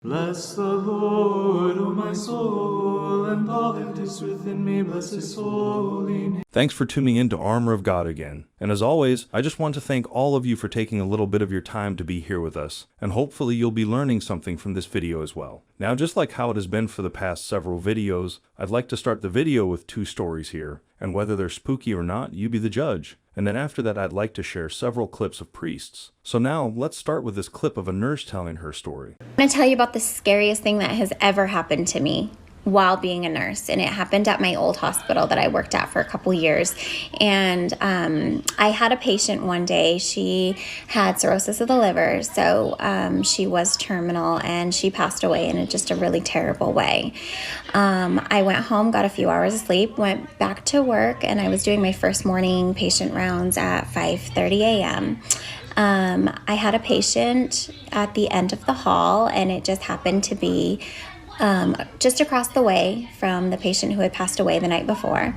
Bless the Lord, O my soul, and all that is within me, bless his holy name. Thanks for tuning in to Armor of God again. And as always, I just want to thank all of you for taking a little bit of your time to be here with us. And hopefully you'll be learning something from this video as well. Now, just like how it has been for the past several videos, I'd like to start the video with 2 stories here. And whether they're spooky or not, you be the judge. And then after that, I'd like to share several clips of priests. So now, let's start with this clip of a nurse telling her story. I'm going to tell you about the scariest thing that has ever happened to me while being a nurse, and it happened at my old hospital that I worked at for a couple years. And I had a patient one day. She had cirrhosis of the liver, so she was terminal, and she passed away in just a really terrible way. I went home, got a few hours of sleep, went back to work, and I was doing my first morning patient rounds at 5:30 a.m. I had a patient at the end of the hall, and it just happened to be just across the way from the patient who had passed away the night before.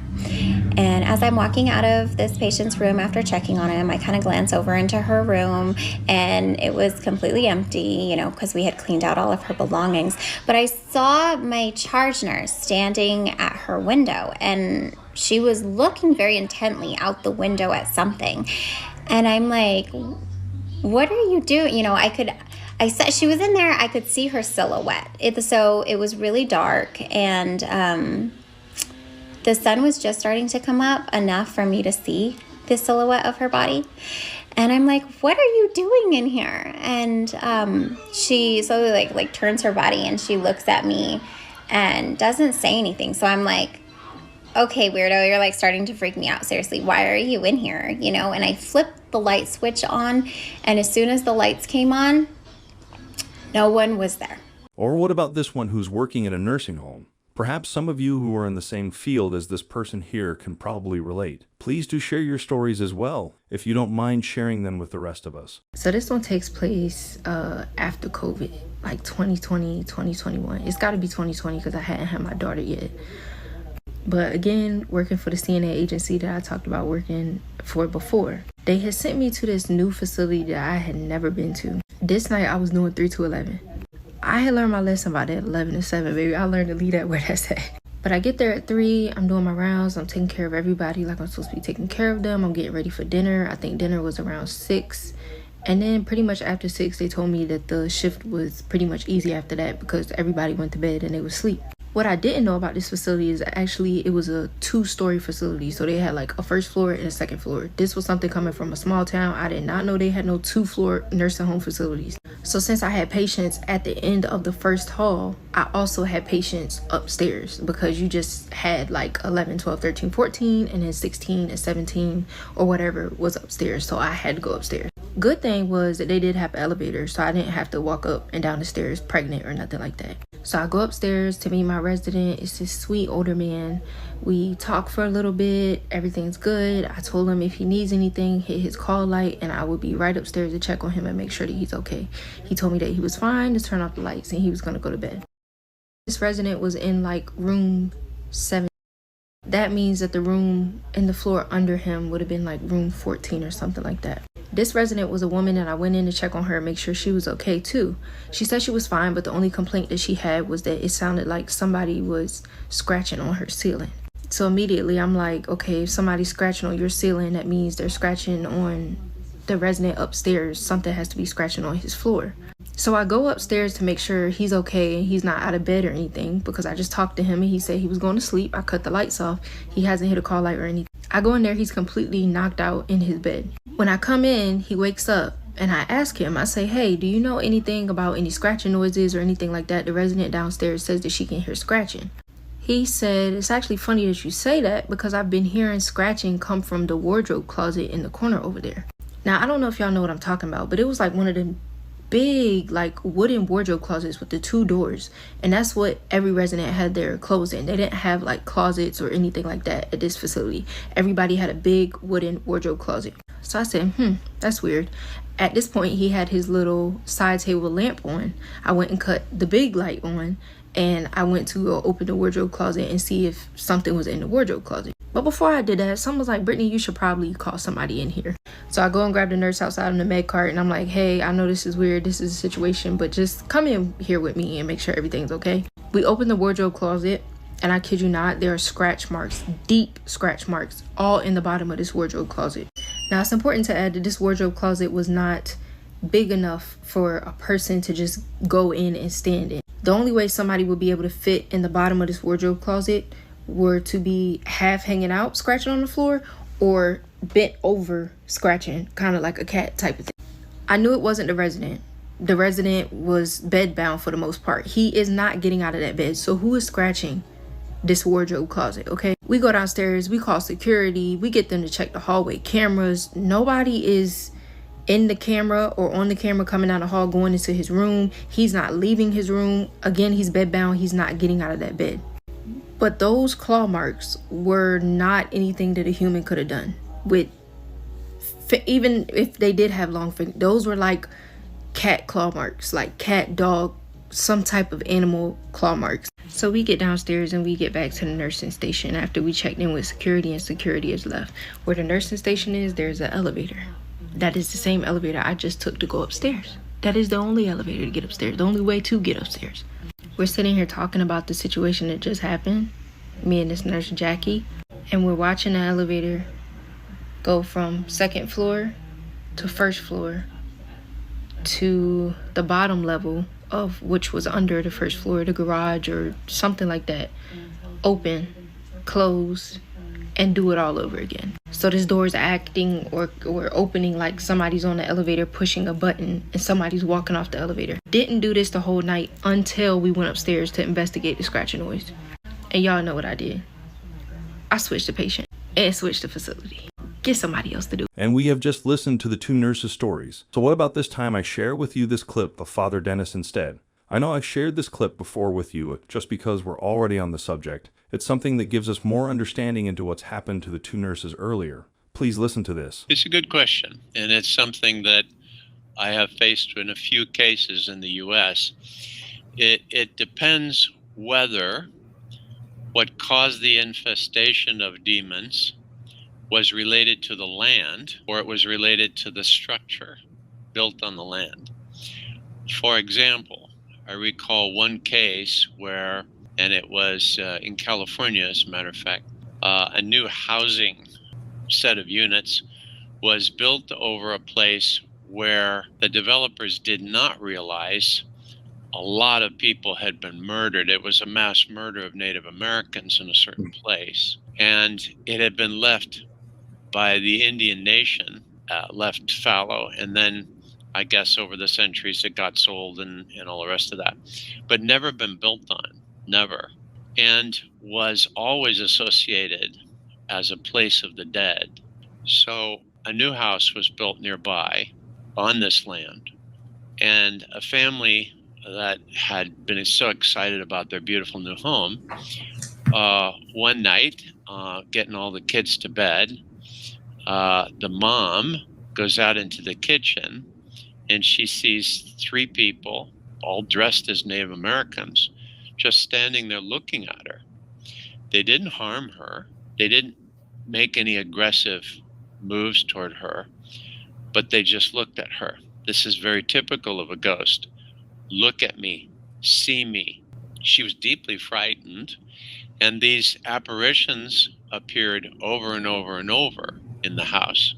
And as I'm walking out of this patient's room after checking on him, I kind of glance over into her room, and it was completely empty, you know, because we had cleaned out all of her belongings. But I saw my charge nurse standing at her window, and she was looking very intently out the window at something. And I'm like, what are you doing? You know, I said she was in there. I could see her silhouette. So it was really dark, and the sun was just starting to come up enough for me to see the silhouette of her body. And I'm like, what are you doing in here? And she slowly like turns her body, and she looks at me and doesn't say anything. So I'm like, okay, weirdo, you're like starting to freak me out. Seriously, why are you in here? You know, and I flipped the light switch on, and as soon as the lights came on, no one was there. Or what about this one who's working at a nursing home? Perhaps some of you who are in the same field as this person here can probably relate. Please do share your stories as well, if you don't mind sharing them with the rest of us. So this one takes place after COVID, like 2020, 2021. It's got to be 2020 because I hadn't had my daughter yet. But again, working for the CNA agency that I talked about working for before, they had sent me to this new facility that I had never been to. This night I was doing 3 to 11. I had learned my lesson by that 11 to 7, baby. I learned to leave that where that's at. But I get there at 3, I'm doing my rounds, I'm taking care of everybody like I'm supposed to be taking care of them. I'm getting ready for dinner. I think dinner was around 6. And then pretty much after 6, they told me that the shift was pretty much easy after that because everybody went to bed and they would sleep. What I didn't know about this facility is actually it was a 2-story facility. So they had like a first floor and a second floor. This was something coming from a small town. I did not know they had no 2-floor nursing home facilities. So since I had patients at the end of the first hall, I also had patients upstairs because you just had like 11, 12, 13, 14, and then 16 and 17 or whatever was upstairs. So I had to go upstairs. Good thing was that they did have elevators, so I didn't have to walk up and down the stairs pregnant or nothing like that. So I go upstairs to meet my resident. It's this sweet older man. We talk for a little bit. Everything's good. I told him if he needs anything, hit his call light, and I would be right upstairs to check on him and make sure that he's okay. He told me that he was fine, to turn off the lights, and he was going to go to bed. This resident was in like room 7. That means that the room in the floor under him would have been like room 14 or something like that. This resident was a woman, and I went in to check on her and make sure she was okay too. She said she was fine, but the only complaint that she had was that it sounded like somebody was scratching on her ceiling. So immediately I'm like, okay, if somebody's scratching on your ceiling, that means they're scratching on the resident upstairs. Something has to be scratching on his floor. So I go upstairs to make sure he's okay and he's not out of bed or anything, because I just talked to him and he said he was going to sleep. I cut the lights off. He hasn't hit a call light or anything. I go in there, he's completely knocked out in his bed. When I come in, he wakes up and I ask him, I say, hey, do you know anything about any scratching noises or anything like that? The resident downstairs says that she can hear scratching. He said, it's actually funny that you say that because I've been hearing scratching come from the wardrobe closet in the corner over there. Now, I don't know if y'all know what I'm talking about, but it was like one of the big like wooden wardrobe closets with the 2 doors, and that's what every resident had their clothes in. They didn't have like closets or anything like that at this facility. Everybody had a big wooden wardrobe closet. So I said, that's weird. At this point, he had his little side table lamp on. I went and cut the big light on, and I went to open the wardrobe closet and see if something was in the wardrobe closet. But before I did that, someone was like, Brittany, you should probably call somebody in here. So I go and grab the nurse outside in the med cart, and I'm like, hey, I know this is weird, this is a situation, but just come in here with me and make sure everything's okay. We open the wardrobe closet, and I kid you not, there are scratch marks, deep scratch marks, all in the bottom of this wardrobe closet. Now, it's important to add that this wardrobe closet was not big enough for a person to just go in and stand in. The only way somebody would be able to fit in the bottom of this wardrobe closet were to be half hanging out, scratching on the floor, or bent over, scratching, kind of like a cat type of thing. I knew it wasn't the resident. The resident was bedbound for the most part. He is not getting out of that bed. So who is scratching this wardrobe closet? Okay, we go downstairs, we call security, we get them to check the hallway cameras. Nobody is in the camera or on the camera coming down the hall going into his room. He's not leaving his room. Again, he's bedbound. He's not getting out of that bed. But those claw marks were not anything that a human could have done. With even if they did have long fingers, those were like cat claw marks, like cat, dog, some type of animal claw marks. So we get downstairs and we get back to the nursing station after we checked in with security, and security is left. Where the nursing station is, there's an elevator. That is the same elevator I just took to go upstairs. That is the only elevator to get upstairs, the only way to get upstairs. We're sitting here talking about the situation that just happened, me and this nurse Jackie, and we're watching the elevator go from second floor to first floor to the bottom level of which was under the first floor, the garage or something like that. Open, close, and do it all over again. So this door is acting or opening like somebody's on the elevator pushing a button and somebody's walking off the elevator. Didn't do this the whole night until we went upstairs to investigate the scratching noise. And y'all know what I did. I switched the patient and switched the facility. Get somebody else to do it. And we have just listened to the two nurses' stories. So what about this time I share with you this clip of Father Dennis instead? I know I shared this clip before with you just because we're already on the subject. It's something that gives us more understanding into what's happened to the two nurses earlier. Please listen to this. It's a good question, and it's something that I have faced in a few cases in the U.S. It depends whether what caused the infestation of demons was related to the land or it was related to the structure built on the land. For example, I recall one case where, and it was in California, as a matter of fact, a new housing set of units was built over a place where the developers did not realize a lot of people had been murdered. It was a mass murder of Native Americans in a certain place. And it had been left by the Indian nation, left fallow. And then I guess over the centuries it got sold and all the rest of that, but never been built on, never. And was always associated as a place of the dead. So a new house was built nearby on this land, and a family that had been so excited about their beautiful new home, one night, getting all the kids to bed, the mom goes out into the kitchen and she sees three people all dressed as Native Americans just standing there looking at her. They didn't harm her. They didn't make any aggressive moves toward her, but they just looked at her. This is very typical of a ghost. Look at me, see me. She was deeply frightened, and these apparitions appeared over and over and over in the house.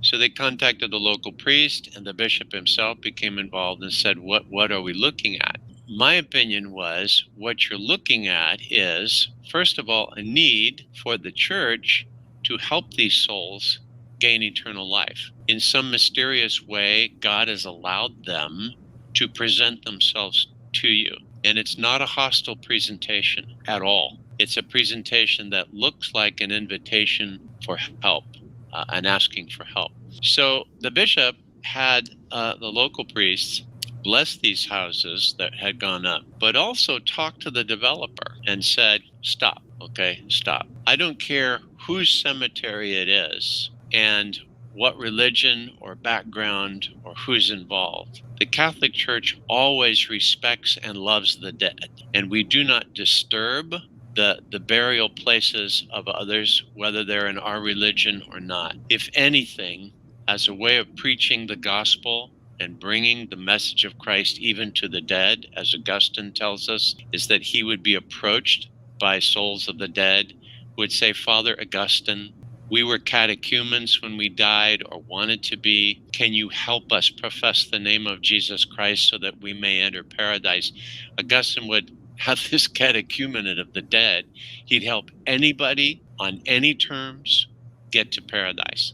So they contacted the local priest, and the bishop himself became involved and said, what are we looking at? My opinion was, what you're looking at is, first of all, a need for the church to help these souls gain eternal life. In some mysterious way, God has allowed them to present themselves to you. And it's not a hostile presentation at all. It's a presentation that looks like an invitation for help, and asking for help. So the bishop had the local priests bless these houses that had gone up, but also talked to the developer and said, stop, okay, stop. I don't care whose cemetery it is and what religion or background or who's involved. The Catholic Church always respects and loves the dead, and we do not disturb the burial places of others, whether they're in our religion or not. If anything, as a way of preaching the gospel and bringing the message of Christ even to the dead, as Augustine tells us, is that he would be approached by souls of the dead who would say, Father Augustine, we were catechumens when we died or wanted to be. Can you help us profess the name of Jesus Christ so that we may enter paradise? Augustine would have this catechumenate of the dead. He'd help anybody on any terms get to paradise.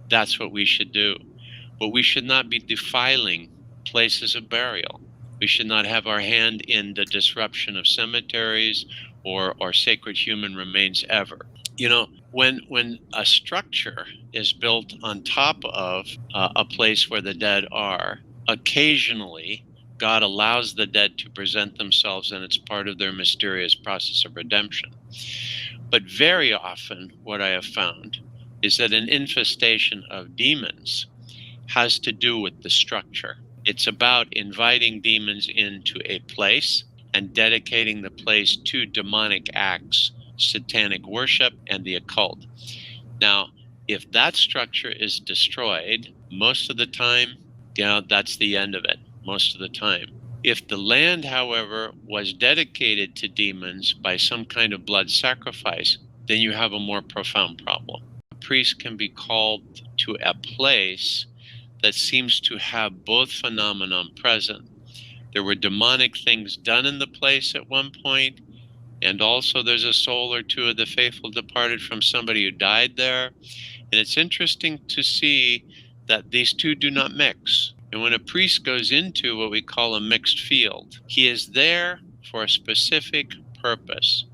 That's what we should do. But we should not be defiling places of burial. We should not have our hand in the disruption of cemeteries or sacred human remains ever. You know, when a structure is built on top of a place where the dead are, occasionally God allows the dead to present themselves, and it's part of their mysterious process of redemption. But very often, what I have found is that an infestation of demons has to do with the structure. It's about inviting demons into a place and dedicating the place to demonic acts, satanic worship, and the occult. Now, if that structure is destroyed, most of the time, that's the end of it, most of the time. If the land, however, was dedicated to demons by some kind of blood sacrifice, then you have a more profound problem. A priest can be called to a place that seems to have both phenomenon present. There were demonic things done in the place at one point, and also there's a soul or two of the faithful departed from somebody who died there. And it's interesting to see that these two do not mix. And when a priest goes into what we call a mixed field, he is there for a specific purpose.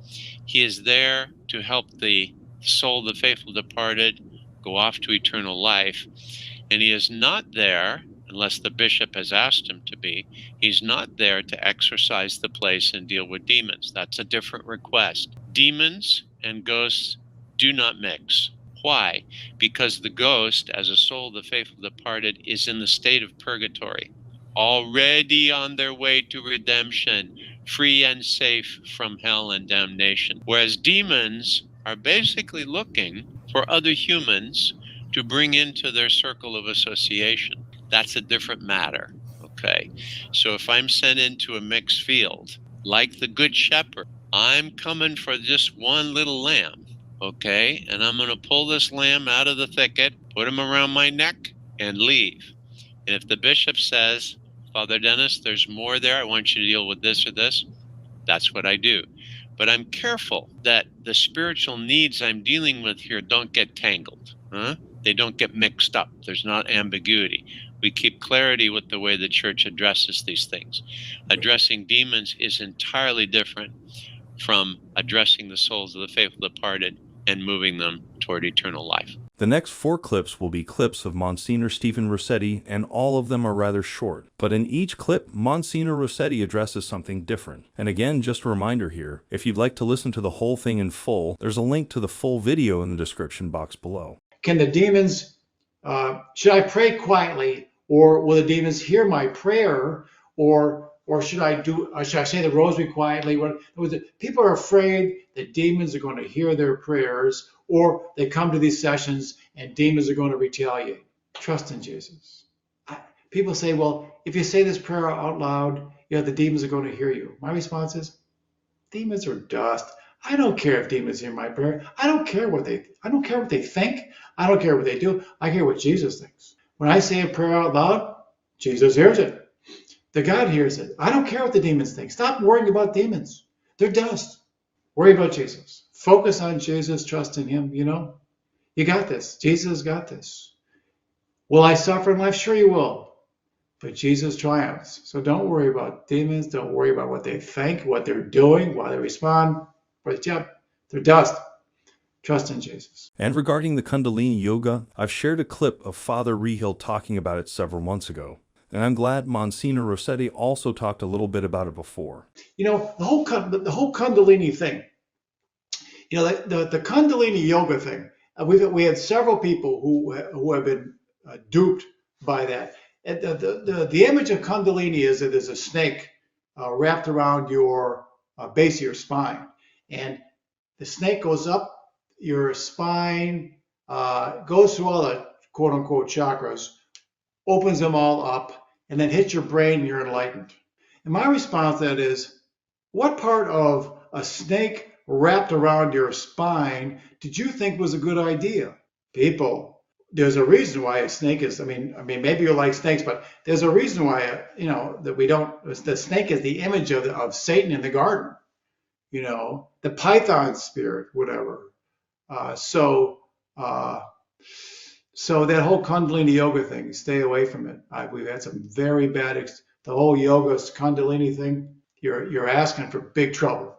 He is there to help the soul of the faithful departed go off to eternal life. And he is not there, unless the bishop has asked him to be, he's not there to exorcise the place and deal with demons. That's a different request. Demons and ghosts do not mix. Why? Because the ghost, as a soul of the faithful departed, is in the state of purgatory, already on their way to redemption, free and safe from hell and damnation. Whereas demons are basically looking for other humans to bring into their circle of association. That's a different matter, okay? So if I'm sent into a mixed field, like the Good Shepherd, I'm coming for just one little lamb, okay? And I'm gonna pull this lamb out of the thicket, put him around my neck, and leave. And if the bishop says, Father Dennis, there's more there, I want you to deal with this or this, that's what I do. But I'm careful that the spiritual needs I'm dealing with here don't get tangled, huh? They don't get mixed up. There's not ambiguity. We keep clarity with the way the church addresses these things. Addressing demons is entirely different from addressing the souls of the faithful departed and moving them toward eternal life. The next 4 clips will be clips of Msgr Stephen Rossetti, and all of them are rather short. But in each clip, Msgr Rossetti addresses something different. And again, just a reminder here, if you'd like to listen to the whole thing in full, there's a link to the full video in the description box below. Can the demons, should I pray quietly, or will the demons hear my prayer, or should I say the rosary quietly? People are afraid that demons are going to hear their prayers, or they come to these sessions and demons are going to retaliate. Trust in Jesus. People say, well, if you say this prayer out loud, the demons are going to hear you. My response is, demons are dust. I don't care if demons hear my prayer. I don't care what they think. I don't care what they do. I care what Jesus thinks. When I say a prayer out loud, Jesus hears it. The God hears it. I don't care what the demons think. Stop worrying about demons. They're dust. Worry about Jesus. Focus on Jesus. Trust in him. You got this. Jesus got this. Will I suffer in life? Sure you will. But Jesus triumphs. So don't worry about demons. Don't worry about what they think, what they're doing, why they respond. But yep, they're dust. Trust in Jesus. And regarding the Kundalini Yoga, I've shared a clip of Father Rehill talking about it several months ago. And I'm glad Msgr Rossetti also talked a little bit about it before. The whole Kundalini thing, the Kundalini Yoga thing, we had several people who have been duped by that. And the image of Kundalini is that there's a snake wrapped around your base of your spine. And The snake goes up your spine, goes through all the quote unquote chakras, opens them all up, and then hits your brain and you're enlightened. And my response to that is, what part of a snake wrapped around your spine did you think was a good idea? People, there's a reason why a snake is, I mean, maybe you like snakes, but there's a reason why, that we don't, the snake is the image of Satan in the garden, the python spirit, whatever. So that whole Kundalini Yoga thing, stay away from it. We've had some very bad, the whole yoga Kundalini thing, you're asking for big trouble,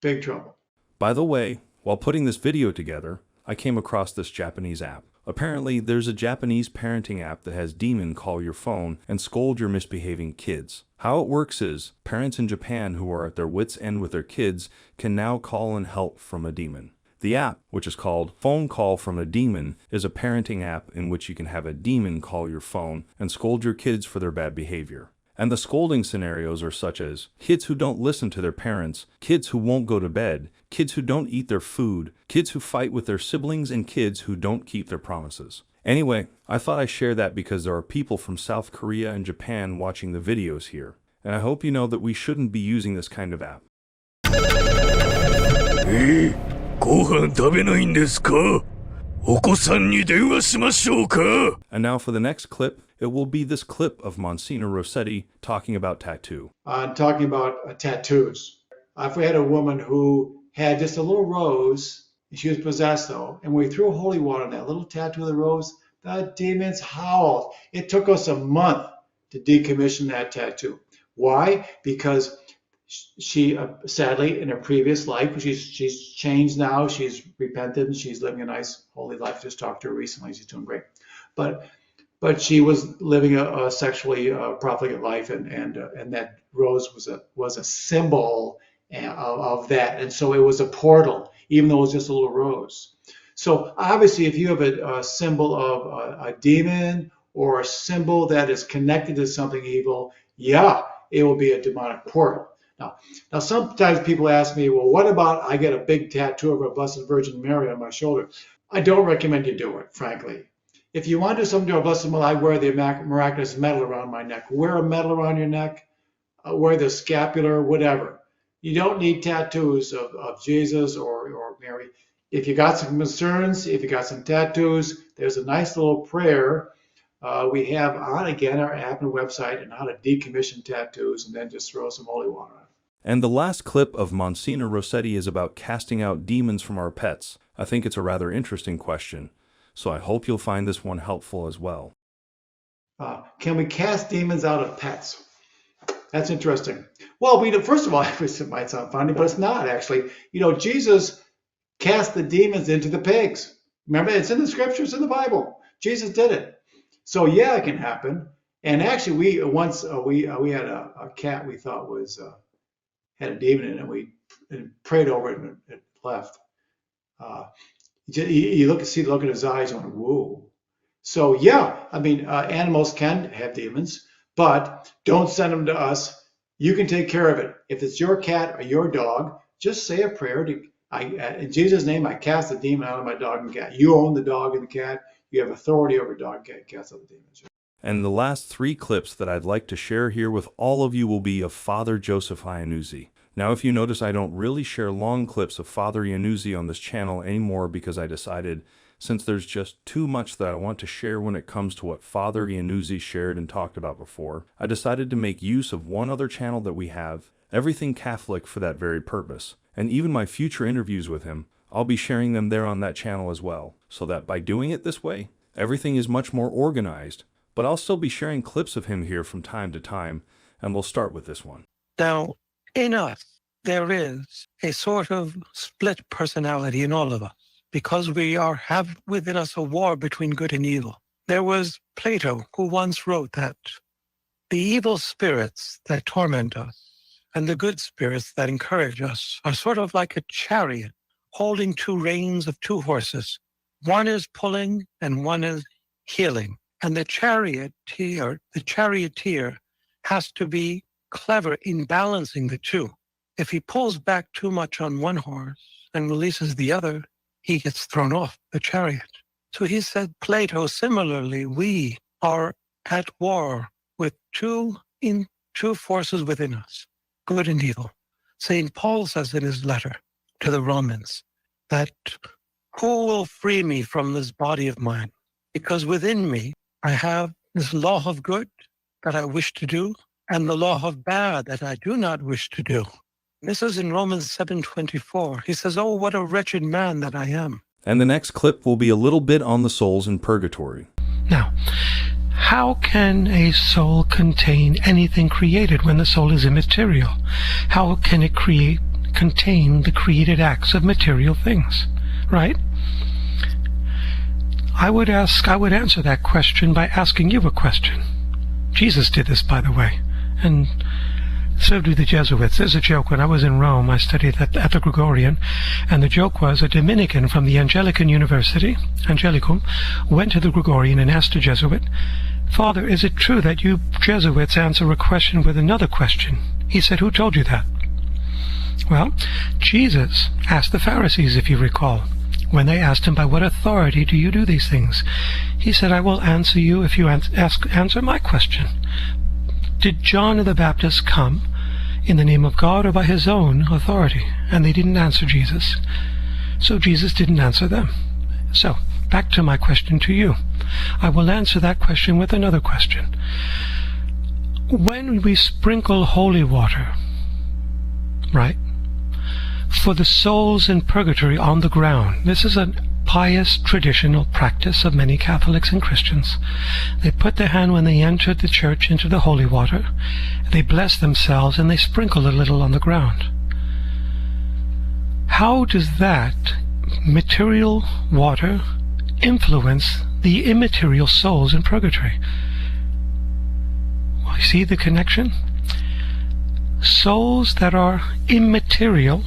big trouble. By the way, while putting this video together, I came across this Japanese app. Apparently, there's a Japanese parenting app that has demon call your phone and scold your misbehaving kids. How it works is, parents in Japan who are at their wits' end with their kids can now call in help from a demon. The app, which is called Phone Call from a Demon, is a parenting app in which you can have a demon call your phone and scold your kids for their bad behavior. And the scolding scenarios are such as kids who don't listen to their parents, kids who won't go to bed, kids who don't eat their food, kids who fight with their siblings, and kids who don't keep their promises. Anyway, I thought I'd share that because there are people from South Korea and Japan watching the videos here, and I hope you know that we shouldn't be using this kind of app. ご飯食べないんですか? お子さんに電話しましょうか? And now for the next clip, it will be this clip of Msgr Rossetti talking about tattoo. Talking about tattoos. If we had a woman who had just a little rose, and she was possessed though, and we threw holy water on that little tattoo of the rose, the demons howled. It took us a month to decommission that tattoo. Why? Because she sadly in her previous life, she's changed now, she's repented, and she's living a nice holy life. Just talked to her recently, she's doing great. But she was living a sexually profligate life, and that rose was a symbol of that, and so it was a portal, even though it was just a little rose. So obviously, if you have a symbol of a demon or a symbol that is connected to something evil, yeah, it will be a demonic portal. Now, sometimes people ask me, well, what about I get a big tattoo of a Blessed Virgin Mary on my shoulder? I don't recommend you do it, frankly. If you want to do something to a Blessed Mother, I wear the miraculous medal around my neck. Wear a medal around your neck, wear the scapular, whatever. You don't need tattoos of Jesus or Mary. If you got some concerns, if you got some tattoos, there's a nice little prayer we have on, again, our app and website, and how to decommission tattoos, and then just throw some holy water on it. And the last clip of Msgr Rossetti is about casting out demons from our pets. I think it's a rather interesting question, so I hope you'll find this one helpful as well. Can we cast demons out of pets? That's interesting. Well, first of all, it might sound funny, but it's not actually. Jesus cast the demons into the pigs. Remember, it's in the scriptures, in the Bible. Jesus did it. So yeah, it can happen. And actually, we had a cat we thought had a demon in it. We prayed over it and it left. You look at his eyes and went, whoa. So yeah, animals can have demons, but don't send them to us. You can take care of it. If it's your cat or your dog, just say a prayer. In Jesus' name, I cast the demon out of my dog and cat. You own the dog and the cat. You have authority over dog and cat. Cast out the demons. And the last 3 clips that I'd like to share here with all of you will be of Father Joseph Iannuzzi. Now, if you notice, I don't really share long clips of Father Iannuzzi on this channel anymore because I decided, since there's just too much that I want to share when it comes to what Father Iannuzzi shared and talked about before, I decided to make use of one other channel that we have, Everything Catholic, for that very purpose. And even my future interviews with him, I'll be sharing them there on that channel as well, so that by doing it this way, everything is much more organized. But I'll still be sharing clips of him here from time to time, and we'll start with this one. Now, in us, there is a sort of split personality in all of us, because we have within us a war between good and evil. There was Plato who once wrote that the evil spirits that torment us and the good spirits that encourage us are sort of like a chariot holding 2 reins of 2 horses. One is pulling and one is heeling. And the charioteer has to be clever in balancing the 2. If he pulls back too much on one horse and releases the other, he gets thrown off the chariot. So he said, Plato, similarly, we are at war with two forces within us, good and evil. St. Paul says in his letter to the Romans that who will free me from this body of mine? Because within me, I have this law of good that I wish to do and the law of bad that I do not wish to do. This is in Romans 7:24. He says, oh, what a wretched man that I am. And the next clip will be a little bit on the souls in purgatory. Now, how can a soul contain anything created when the soul is immaterial? How can it contain the created acts of material things, right? I would answer that question by asking you a question. Jesus did this, by the way, and served with the Jesuits. There's a joke. When I was in Rome, I studied at the Gregorian, and the joke was a Dominican from the Anglican University, Angelicum, went to the Gregorian and asked a Jesuit, Father, is it true that you Jesuits answer a question with another question? He said, who told you that? Well, Jesus asked the Pharisees, if you recall, when they asked him, by what authority do you do these things? He said, I will answer you if you answer my question. Did John the Baptist come in the name of God or by his own authority? And they didn't answer Jesus. So Jesus didn't answer them. So, back to my question to you. I will answer that question with another question. When we sprinkle holy water, right, for the souls in purgatory on the ground, this is a pious traditional practice of many Catholics and Christians. They put their hand when they entered the church into the holy water, they bless themselves, and they sprinkle a little on the ground. How does that material water influence the immaterial souls in purgatory? Well, you see the connection? Souls that are immaterial,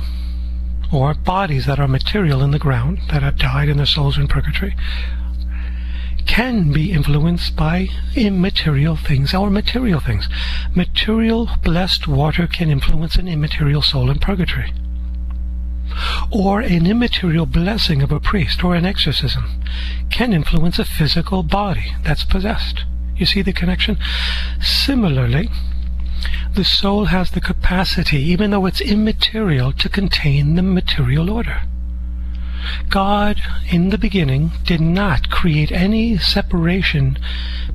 or bodies that are material in the ground, that have died and their souls are in purgatory, can be influenced by immaterial things or material things. Material blessed water can influence an immaterial soul in purgatory. Or an immaterial blessing of a priest or an exorcism can influence a physical body that's possessed. You see the connection? Similarly, the soul has the capacity, even though it's immaterial, to contain the material order. God, in the beginning, did not create any separation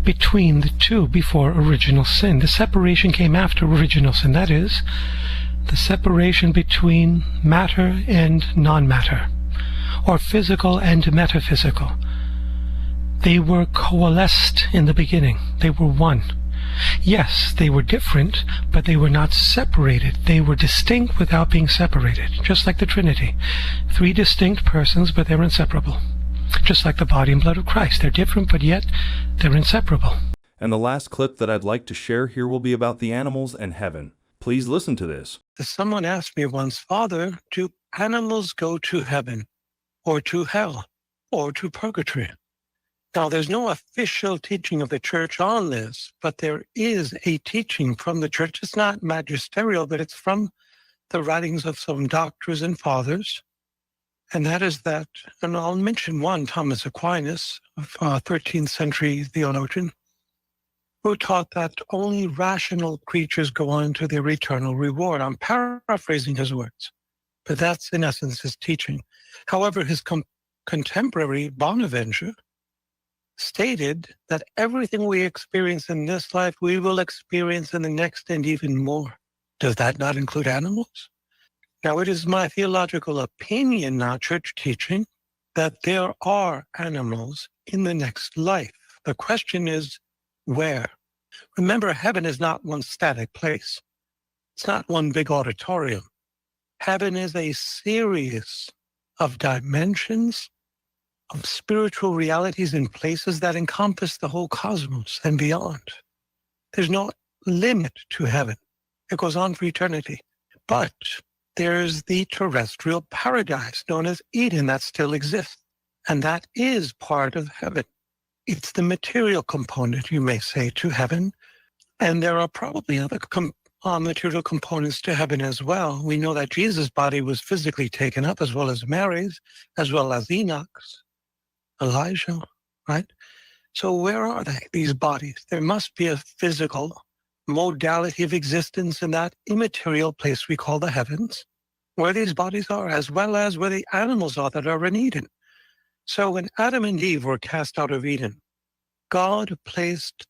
between the two before original sin. The separation came after original sin. That is, the separation between matter and non-matter, or physical and metaphysical. They were coalesced in the beginning. They were one. Yes, they were different, but they were not separated. They were distinct without being separated, just like the Trinity. Three distinct persons, but they're inseparable. Just like the body and blood of Christ. They're different, but yet they're inseparable. And the last clip that I'd like to share here will be about the animals and heaven. Please listen to this. Someone asked me once, Father, do animals go to heaven, or to hell, or to purgatory? Now, there's no official teaching of the church on this, but there is a teaching from the church. It's not magisterial, but it's from the writings of some doctors and fathers. And that is that, and I'll mention one, Thomas Aquinas, of 13th century theologian, who taught that only rational creatures go on to their eternal reward. I'm paraphrasing his words, but that's in essence his teaching. However, his contemporary Bonaventure stated that everything we experience in this life, we will experience in the next and even more. Does that not include animals? Now, it is my theological opinion, not church teaching, that there are animals in the next life. The question is, where? Remember, heaven is not one static place. It's not one big auditorium. Heaven is a series of dimensions, of spiritual realities and places that encompass the whole cosmos and beyond. There's no limit to heaven. It goes on for eternity. But there's the terrestrial paradise known as Eden that still exists. And that is part of heaven. It's the material component, you may say, to heaven. And there are probably material components to heaven as well. We know that Jesus' body was physically taken up, as well as Mary's, as well as Enoch's, Elijah, right? So where are they, these bodies? There must be a physical modality of existence in that immaterial place we call the heavens, where these bodies are, as well as where the animals are that are in Eden. So when Adam and Eve were cast out of Eden, God placed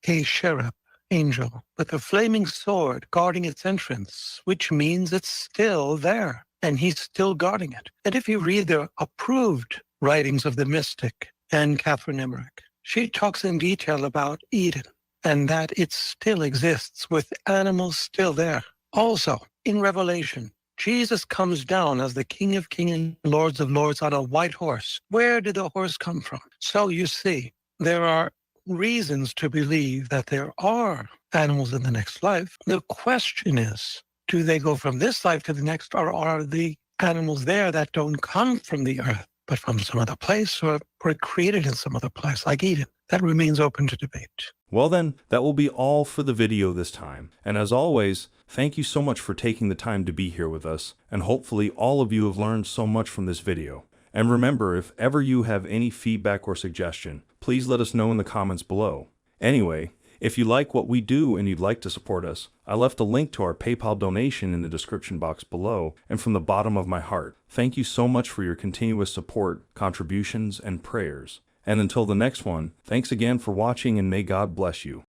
a cherub, angel, with a flaming sword guarding its entrance, which means it's still there, and he's still guarding it. And if you read the approved writings of the mystic and Catherine Emmerich, she talks in detail about Eden and that it still exists with animals still there. Also, in Revelation, Jesus comes down as the King of Kings and Lords of Lords on a white horse. Where did the horse come from? So you see, there are reasons to believe that there are animals in the next life. The question is, do they go from this life to the next, or are the animals there that don't come from the earth, but from some other place, or were created in some other place, like Eden? That remains open to debate. Well then, that will be all for the video this time. And as always, thank you so much for taking the time to be here with us, and hopefully all of you have learned so much from this video. And remember, if ever you have any feedback or suggestion, please let us know in the comments below. Anyway, if you like what we do and you'd like to support us, I left a link to our PayPal donation in the description box below, and from the bottom of my heart, thank you so much for your continuous support, contributions, and prayers. And until the next one, thanks again for watching, and may God bless you.